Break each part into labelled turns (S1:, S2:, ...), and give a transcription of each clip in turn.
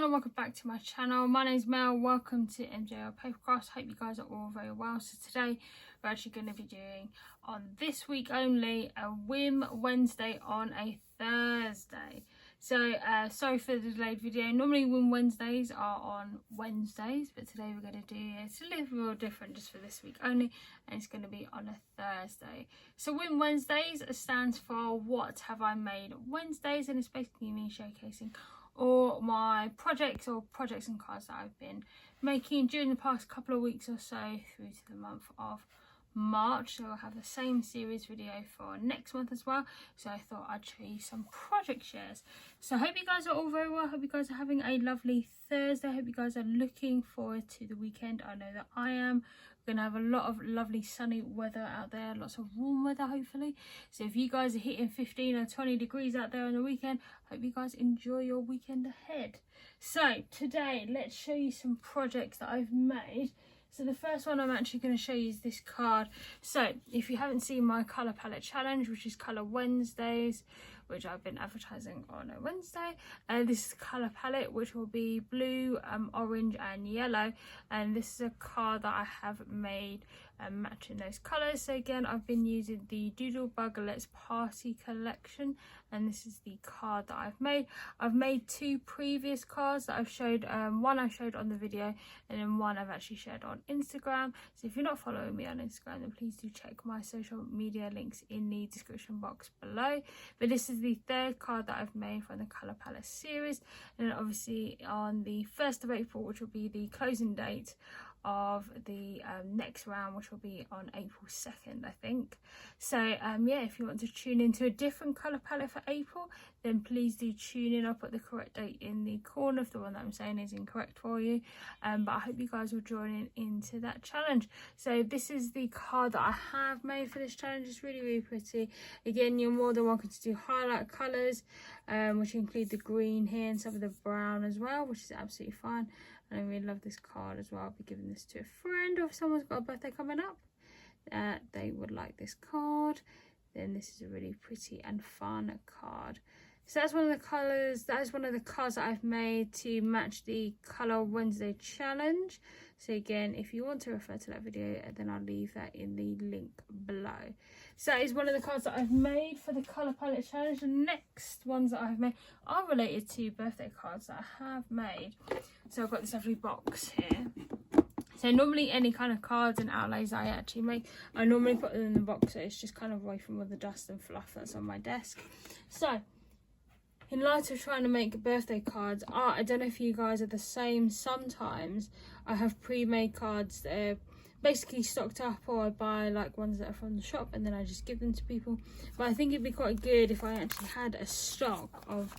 S1: and welcome back to my channel. My name's Mel. Welcome to MJL Papercrafts. Hope you guys are all very well. So today we're actually going to be doing, on this week only, a Whim Wednesday on a Thursday. So sorry for the delayed video. Normally Whim Wednesdays are on Wednesdays, but today we're going to do it's a little different just for this week only, and it's going to be on a Thursday. So Whim Wednesdays stands for What Have I Made Wednesdays, and it's basically me showcasing all my projects and cards that I've been making during the past couple of weeks or so through to the month of March. So I'll have the same series video for next month as well, so I thought I'd show you some project shares. So I hope you guys are all very well. I hope you guys are having a lovely Thursday. I hope you guys are looking forward to the weekend. I know that I am. We're gonna have a lot of lovely sunny weather out there, lots of warm weather hopefully. So if you guys are hitting 15 or 20 degrees out there on the weekend, hope you guys enjoy your weekend ahead. So today let's show you some projects that I've made. So the first one I'm actually going to show you is this card. So if you haven't seen my colour palette challenge, which is Colour Wednesdays, which I've been advertising on a Wednesday, this is the colour palette, which will be blue, orange and yellow, and this is a card that I have made matching those colours. So again, I've been using the Doodlebug Let's Party collection, and this is the card that I've made. I've made two previous cards that I've showed, one I showed on the video, and then one I've actually shared on Instagram. So if you're not following me on Instagram, then please do check my social media links in the description box below. But this is the third card that I've made from the colour palette series, and then obviously on the 1st of April, which will be the closing date of the next round, which will be on April 2nd, I think. So yeah, if you want to tune into a different colour palette for April, then please do tune in. I'll put the correct date in the corner if the one that I'm saying is incorrect for you, but I hope you guys will join into that challenge. So this is the card that I have made for this challenge. It's really pretty. Again, you're more than welcome to do highlight colours, which include the green here and some of the brown as well, which is absolutely fine. And I really love this card as well. I'll be giving this to a friend, or if someone's got a birthday coming up, they would like this card, then this is a really pretty and fun card. So that's one of the colours, that is one of the cards that I've made to match the Colour Wednesday challenge. So again, if you want to refer to that video, then I'll leave that in the link below. So that is one of the cards that I've made for the Colour Palette challenge. The next ones that I've made are related to birthday cards that I have made. So I've got this lovely box here. So normally any kind of cards and outlays I actually make, I normally put them in the box so it's just kind of away from all the dust and fluff that's on my desk. So in light of trying to make birthday cards, I don't know if you guys are the same. Sometimes I have pre-made cards that are basically stocked up, or I buy like ones that are from the shop and then I just give them to people. But I think it'd be quite good if I actually had a stock of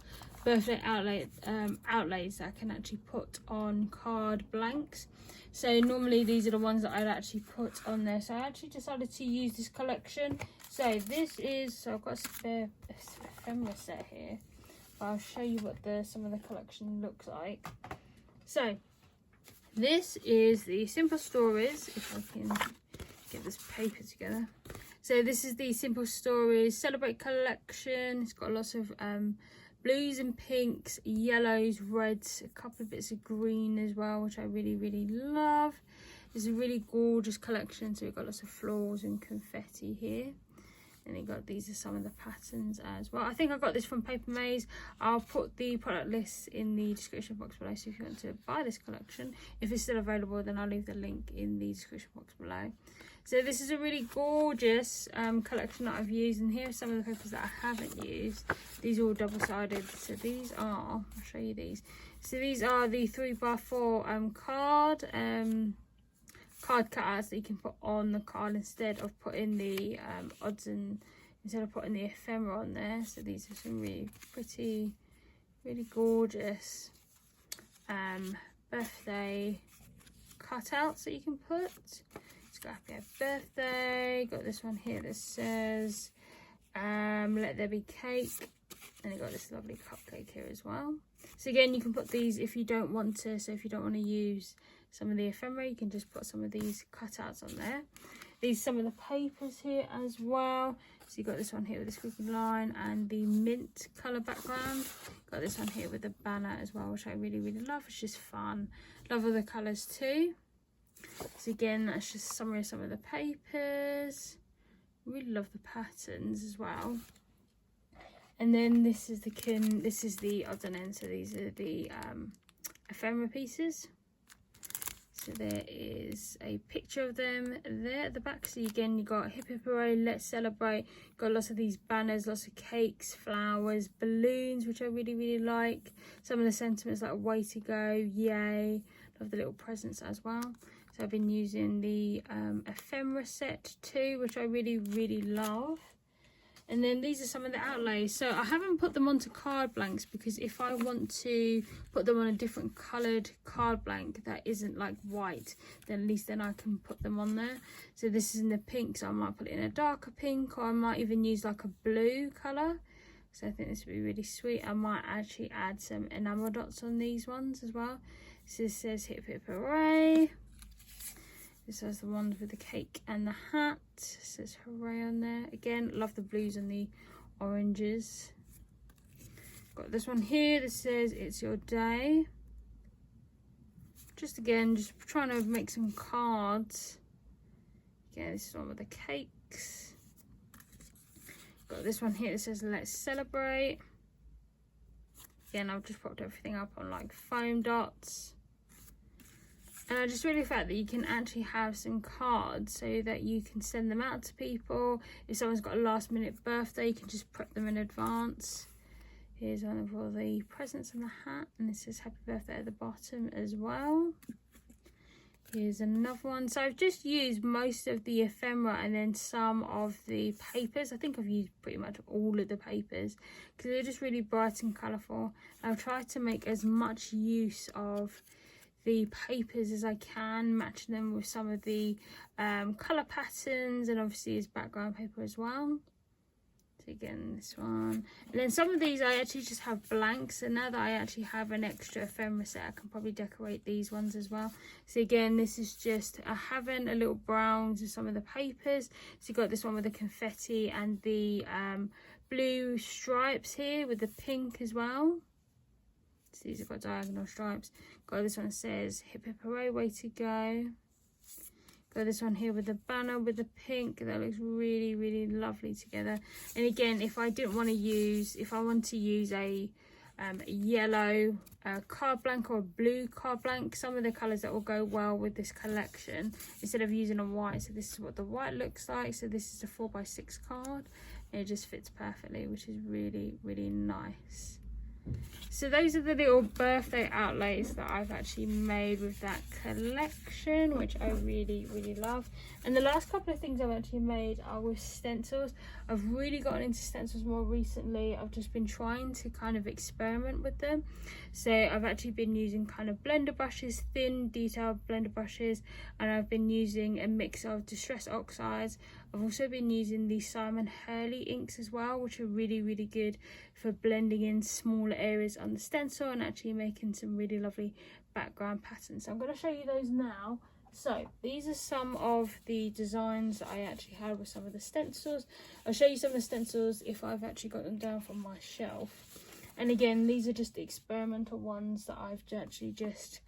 S1: birthday outlays that I can actually put on card blanks. So normally these are the ones that I'd actually put on there. So I actually decided to use this collection. So this is, so I've got a spare ephemera set here. I'll show you what some of the collection looks like. So this is the Simple Stories, if I can get this paper together. So this is the Simple Stories Celebrate collection. It's got lots of blues and pinks, yellows, reds, a couple of bits of green as well, which I really love. It's a really gorgeous collection. So we've got lots of florals and confetti here. And you got, these are some of the patterns as well. I think I got this from Paper Maze. I'll put the product list in the description box below, so if you want to buy this collection, if it's still available, then I'll leave the link in the description box below. So this is a really gorgeous collection that I've used, and here are some of the papers that I haven't used. These are all double-sided. So these are, I'll show you these. So these are the 3x4 card cutouts that you can put on the card instead of putting the odds and instead of putting the ephemera on there. So these are some really pretty, really gorgeous birthday cutouts that you can put. It's got Happy Birthday. Got this one here that says Let There Be Cake, and you got this lovely cupcake here as well. So again, you can put these if you don't want to. So if you don't want to use some of the ephemera, you can just put some of these cutouts on there. These are some of the papers here as well. So you've got this one here with the squiggly line and the mint colour background. Got this one here with the banner as well, which I really, really love. It's just fun. Love all the colours too. So again, that's just a summary of some of the papers. Really love the patterns as well. And then this is the odds and ends. So these are the ephemera pieces. So there is a picture of them there at the back. So again, you got hip hip hooray, let's celebrate. Got lots of these banners, lots of cakes, flowers, balloons, which I really, really like. Some of the sentiments like way to go, yay. Love the little presents as well. So I've been using the ephemera set too, which I really, really love. And then these are some of the outlays. So I haven't put them onto card blanks because if I want to put them on a different coloured card blank that isn't like white, then at least then I can put them on there. So this is in the pink, so I might put it in a darker pink, or I might even use like a blue colour. So I think this would be really sweet. I might actually add some enamel dots on these ones as well. So this says hip hip hooray. This has the ones with the cake and the hat. It says hooray on there. Again, love the blues and the oranges. Got this one here that says it's your day. Just again, just trying to make some cards. Again, this is one with the cakes. Got this one here that says let's celebrate. Again, I've just popped everything up on like foam dots. And I just really felt that you can actually have some cards so that you can send them out to people. If someone's got a last minute birthday, you can just prep them in advance. Here's one of all the presents and the hat, and this says happy birthday at the bottom as well. Here's another one. So I've just used most of the ephemera and then some of the papers. I think I've used pretty much all of the papers because they're just really bright and colourful. I've tried to make as much use of the papers as I can, matching them with some of the colour patterns, and obviously as background paper as well. So again, this one, and then some of these I actually just have blanks, and now that I actually have an extra ephemera set, I can probably decorate these ones as well. So again, this is just having a little browns of some of the papers. So you've got this one with the confetti and the blue stripes here with the pink as well. So these have got diagonal stripes. Got this one that says hip hip hooray, way to go. Got this one here with the banner with the pink. That looks really, really lovely together. And again, if I didn't want to use, if I want to use a yellow card blank or a blue card blank, some of the colours that will go well with this collection, instead of using a white, so this is what the white looks like. So this is a 4x6 card, and it just fits perfectly, which is really, really nice. So those are the little birthday outlays that I've actually made with that collection, which I really, really love. And the last couple of things I've actually made are with stencils. I've really gotten into stencils more recently. I've just been trying to kind of experiment with them. So I've actually been using kind of blender brushes, thin detailed blender brushes, and I've been using a mix of distress oxides. I've also been using the Hurley inks as well, which are really, really good for blending in smaller areas on the stencil and actually making some really lovely background patterns. So I'm going to show you those now. So these are some of the designs that I actually had with some of the stencils. I'll show you some of the stencils if I've actually got them down from my shelf. And again, these are just the experimental ones that I've actually just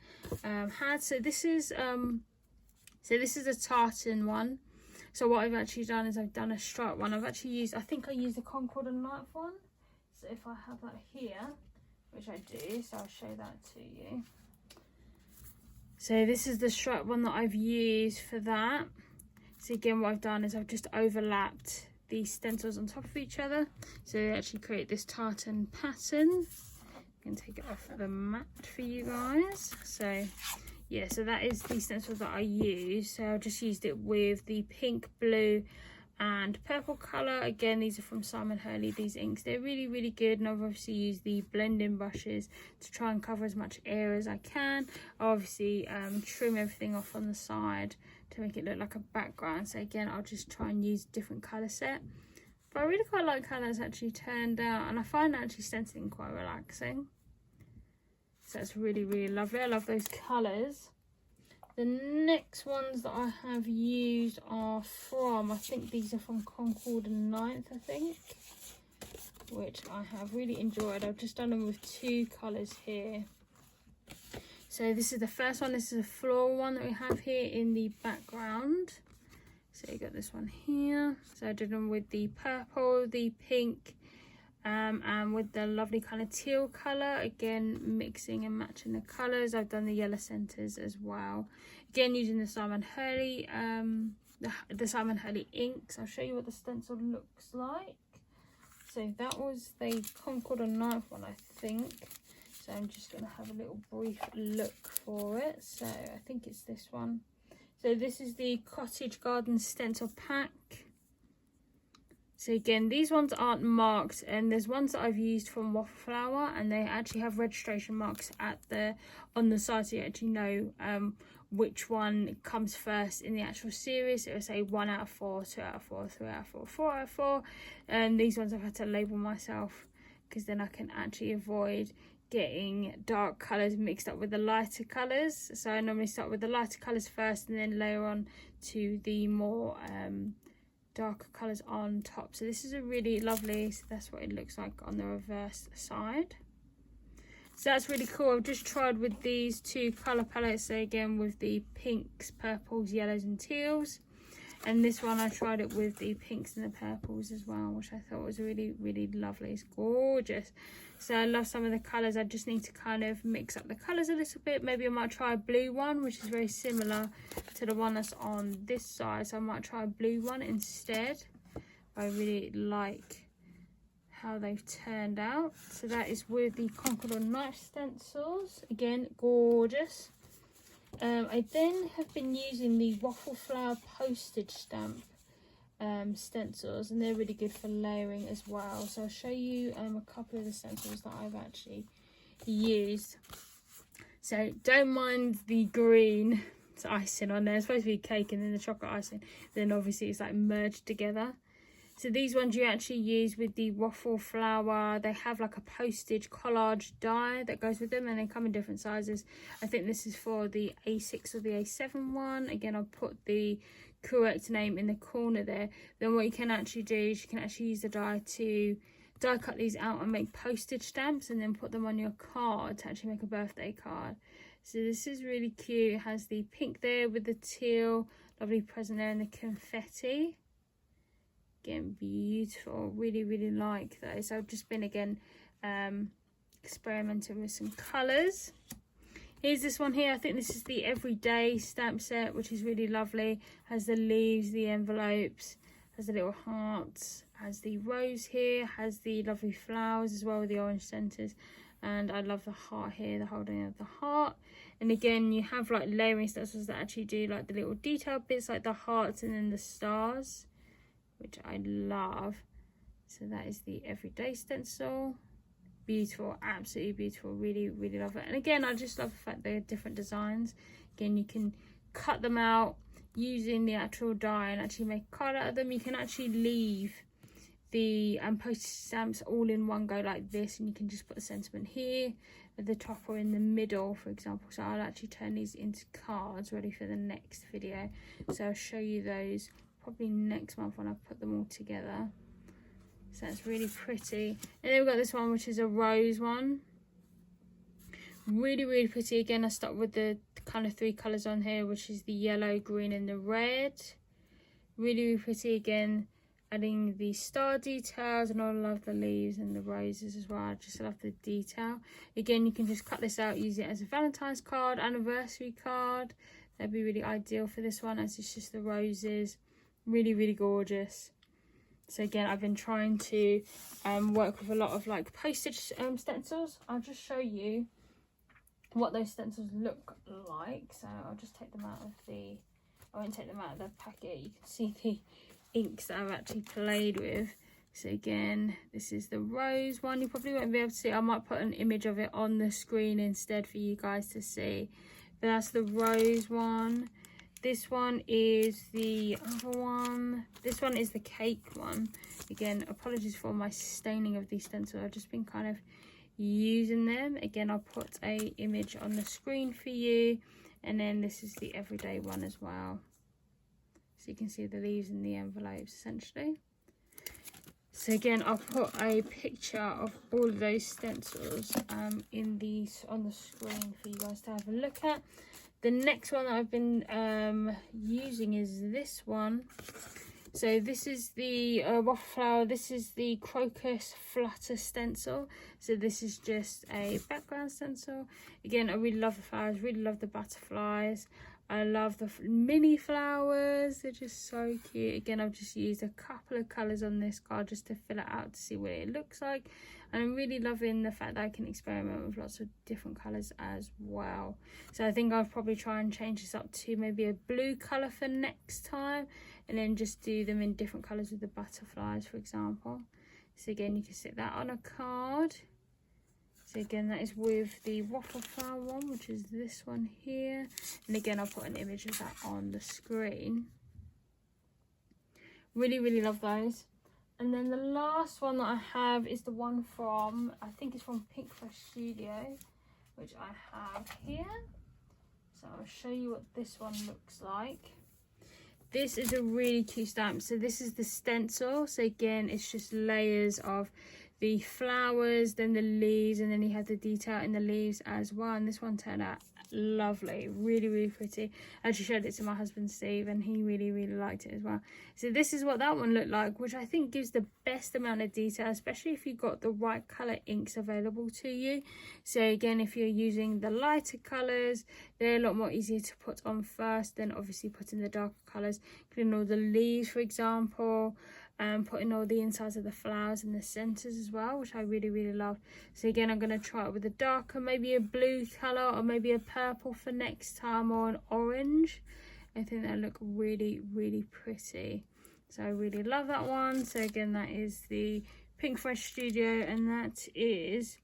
S1: had. So this is a tartan one. So what I've actually done is I've done a stripe one. I've actually used, I think I used the Concord and Light one. So if I have that here, which I do, so I'll show that to you. So this is the stripe one that I've used for that. So again, what I've done is I've just overlapped these stencils on top of each other. So they actually create this tartan pattern. I can take it off the mat for you guys. So yeah, so that is the stencils that I use. So I just used it with the pink, blue and purple colour. Again, these are from Hurley, these inks. They're really, really good, and I've obviously used the blending brushes to try and cover as much area as I can. I obviously trim everything off on the side to make it look like a background. So again, I'll just try and use a different colour set. But I really quite like how that's actually turned out, and I find actually stenciling quite relaxing. So that's really, really lovely. I love those colours. The next ones that I have used are from, I think these are from Concord and 9th, I think, which I have really enjoyed. I've just done them with 2 colours here. So this is the first one. This is a floral one that we have here in the background. So you got this one here. So I did them with the purple, the pink, and with the lovely kind of teal colour. Again, mixing and matching the colours. I've done the yellow centres as well. Again, using the Simon Hurley, the Simon Hurley inks. I'll show you what the stencil looks like. So that was the Concord and 9th one, I think. So I'm just going to have a little brief look for it. So I think it's this one. So this is the Cottage Garden Stencil Pack. So again, these ones aren't marked, and there's ones that I've used from Waffle, and they actually have registration marks on the side, so you actually know which one comes first in the actual series. It will say 1 out of 4, 2 out of 4, 3 out of 4, 4 out of 4. And these ones I've had to label myself, because then I can actually avoid getting dark colours mixed up with the lighter colours. So I normally start with the lighter colours first, and then layer on to the more darker colours on top. So this is a really lovely, so that's what it looks like on the reverse side. So that's really cool. I've just tried with these 2 colour palettes, so again with the pinks, purples, yellows and teals, and this one I tried it with the pinks and the purples as well, which I thought was really, really lovely. It's gorgeous. So I love some of the colours. I just need to kind of mix up the colours a little bit. Maybe I might try a blue one, which is very similar to the one that's on this side. So I might try a blue one instead. I really like how they've turned out. So that is with the Concord and 9th stencils. Again, gorgeous. I then have been using the Waffle Flower postage stamp stencils, and they're really good for layering as well. So I'll show you a couple of the stencils that I've actually used. So don't mind the green icing on there. It's supposed to be cake and then the chocolate icing, then obviously it's like merged together. So these ones you actually use with the Waffle Flower. They have like a postage collage die that goes with them, and they come in different sizes. I think this is for the A6 or the A7 one. Again, I'll put the correct name in the corner there. Then what you can actually do is you can actually use the die to die cut these out and make postage stamps, and then put them on your card to actually make a birthday card. So this is really cute. It has the pink there with the teal, lovely present there, and the confetti. Again, beautiful. Really, really like those. I've just been again experimenting with some colours. Here's this one here. I think this is the Everyday stamp set, which is really lovely. Has the leaves, the envelopes, has the little hearts, has the rose here, has the lovely flowers as well with the orange centres. And I love the heart here, the holding of the heart. And again, you have like layering stencils that actually do like the little detail bits, like the hearts and then the stars, which I love. So that is the Everyday stencil. Beautiful, absolutely beautiful. Really, really love it. And again, I just love the fact they're different designs. Again, you can cut them out using the actual die and actually make a card out of them. You can actually leave the postage stamps all in one go like this, and you can just put the sentiment here at the top or in the middle, for example. So I'll actually turn these into cards ready for the next video. So I'll show you those probably next month when I put them all together. So that's really pretty. And then we've got this one, which is a rose one. Really, really pretty. Again, I start with the kind of 3 colours on here, which is the yellow, green and the red. Really, really pretty. Again, adding the star details, and I love the leaves and the roses as well. I just love the detail. Again, you can just cut this out, use it as a Valentine's card, anniversary card. That'd be really ideal for this one, as it's just the roses. Really, really gorgeous. So again, I've been trying to work with a lot of like postage stencils. I'll just show you what those stencils look like. So I'll just take them out of the, I won't take them out of the packet. You can see the inks that I've actually played with. So again, this is the rose one. You probably won't be able to see. I might put an image of it on the screen instead for you guys to see. But that's the rose one. This one is the other one. This one is the cake one. Again, apologies for my staining of these stencils. I've just been kind of using them. Again, I'll put a image on the screen for you. And then this is the everyday one as well. So you can see the leaves in the envelopes essentially. So again, I'll put a picture of all of those stencils on the screen for you guys to have a look at. The next one that I've been using is this one. So this is the Waffle flower. This is the Crocus Flutter stencil. So this is just a background stencil. Again, I really love the flowers, really love the butterflies. I love the mini flowers, they're just so cute. Again, I've just used a couple of colours on this card just to fill it out to see what it looks like. And I'm really loving the fact that I can experiment with lots of different colours as well. So I think I'll probably try and change this up to maybe a blue colour for next time. And then just do them in different colours with the butterflies, for example. So again, you can stick that on a card. So again, that is with the Waffle flower one, which is this one here. And again, I'll put an image of that on the screen. Really, really love those. And then the last one that I have is the one from, I think it's from Pinkfresh Studio, which I have here. So I'll show you what this one looks like. This is a really cute stamp. So this is the stencil. So again, it's just layers of the flowers, then the leaves, and then you have the detail in the leaves as well. And this one turned out lovely, really, really pretty. I actually showed it to my husband Steve, and he really, really liked it as well. So this is what that one looked like, which I think gives the best amount of detail, especially if you've got the right color inks available to you. So again, if you're using the lighter colors, they're a lot more easier to put on first, then obviously put in the darker colors, including all the leaves, for example. Putting all the insides of the flowers in the centers as well, which I really, really love. So again, I'm going to try it with a darker, maybe a blue color, or maybe a purple for next time, or an orange. I think they look really, really pretty. So I really love that one. So again, that is the Pinkfresh Studio, and that is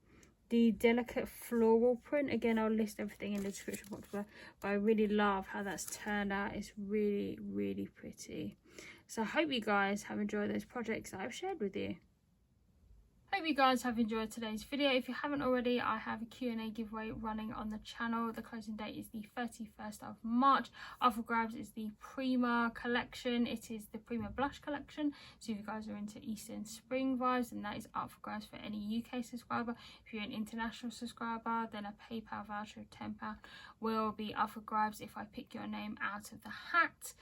S1: the delicate floral print. Again, I'll list everything in the description box below, but I really love how that's turned out. It's really, really pretty. So I hope you guys have enjoyed those projects that I've shared with you. Hope you guys have enjoyed today's video. If you haven't already, I have a Q&A giveaway running on the channel. The closing date is the 31st of March. Up for grabs is the Prima collection. It is the Prima blush collection. So if you guys are into Eastern spring vibes, then that is up for grabs for any UK subscriber. If you're an international subscriber, then a PayPal voucher of £10 will be up for grabs if I pick your name out of the hat.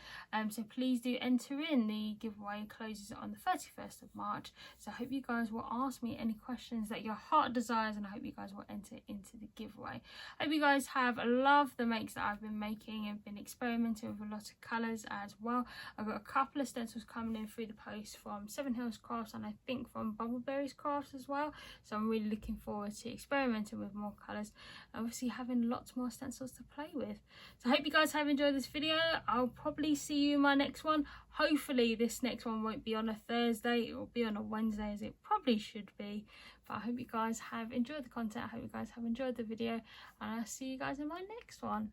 S1: So please do enter in. The giveaway closes on the 31st of March. So I hope you guys will ask me any questions that your heart desires, and I hope you guys will enter into the giveaway. I hope you guys have loved the makes that I've been making and been experimenting with a lot of colours as well. I've got a couple of stencils coming in through the post from Seven Hills Crafts, and I think from Bubbleberries Crafts as well. So I'm really looking forward to experimenting with more colours, obviously having lots more stencils to play with. So I hope you guys have enjoyed this video. I'll probably see you in my next one. Hopefully this next one won't be on a Thursday, it will be on a Wednesday, as it probably should be. But I hope you guys have enjoyed the content. I hope you guys have enjoyed the video, and I'll see you guys in my next one.